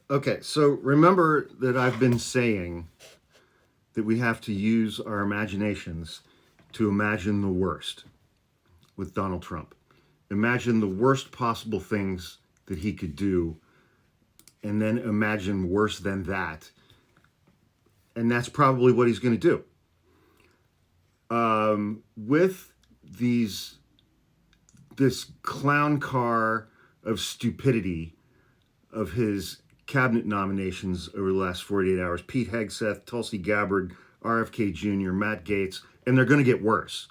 Okay, so remember that I've been saying that we have to use our imaginations to imagine the worst with Donald Trump. Imagine the worst possible things that he could do, and then imagine worse than that. And that's probably what he's going to do. With this clown car of stupidity of his cabinet nominations over the last 48 hours, Pete Hegseth, Tulsi Gabbard, RFK Jr., Matt Gaetz, and they're going to get worse.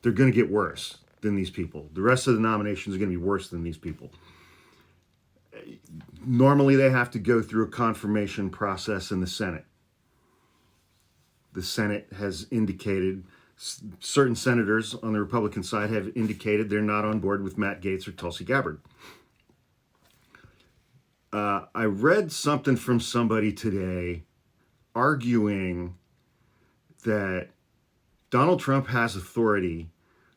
They're going to get worse than these people. The rest of the nominations are going to be worse than these people. Normally, they have to go through a confirmation process in the Senate. The Senate has indicated, certain senators on the Republican side have indicated they're not on board with Matt Gaetz or Tulsi Gabbard. I read something from somebody today arguing that Donald Trump has authority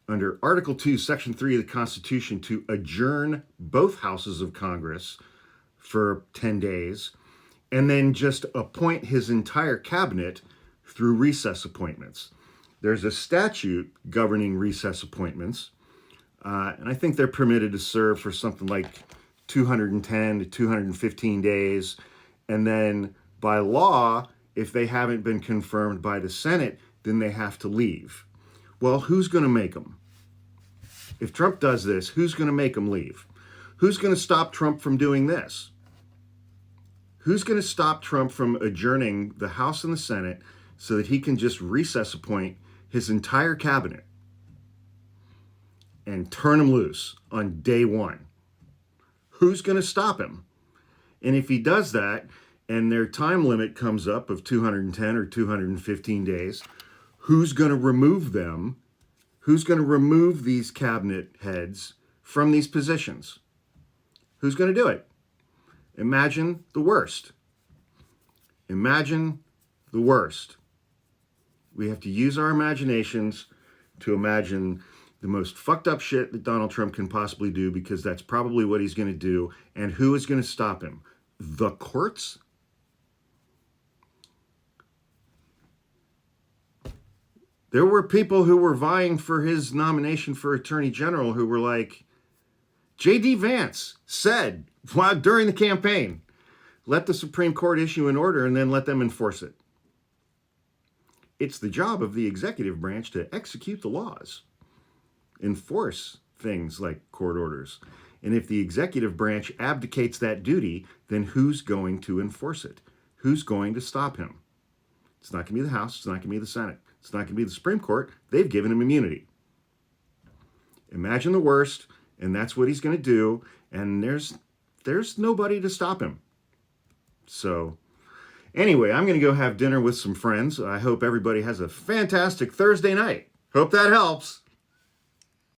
under Article 2, Section 3 of the Constitution to adjourn both houses of Congress for 10 days and then just appoint his entire cabinet through recess appointments. There's a statute governing recess appointments, and I think they're permitted to serve for something like 210 to 215 days. And then by law, if they haven't been confirmed by the Senate, then they have to leave. Well, who's going to make them? If Trump does this, who's going to make them leave? Who's going to stop Trump from doing this? Who's going to stop Trump from adjourning the House and the Senate so that he can just recess appoint his entire cabinet and turn him loose on day one? Who's going to stop him? And if he does that and their time limit comes up of 210 or 215 days, who's going to remove them? Who's going to remove these cabinet heads from these positions? Who's going to do it? Imagine the worst. Imagine the worst. We have to use our imaginations to imagine the most fucked up shit that Donald Trump can possibly do, because that's probably what he's going to do. And who is going to stop him? The courts? There were people who were vying for his nomination for Attorney General who were like, J.D. Vance said during the campaign, let the Supreme Court issue an order and then let them enforce it. It's the job of the executive branch to execute the laws, enforce things like court orders. And if the executive branch abdicates that duty, then who's going to enforce it? Who's going to stop him? It's not going to be the House. It's not going to be the Senate. It's not going to be the Supreme Court. They've given him immunity. Imagine the worst, and that's what he's going to do. And there's nobody to stop him. So anyway, I'm going to go have dinner with some friends. I hope everybody has a fantastic Thursday night. Hope that helps.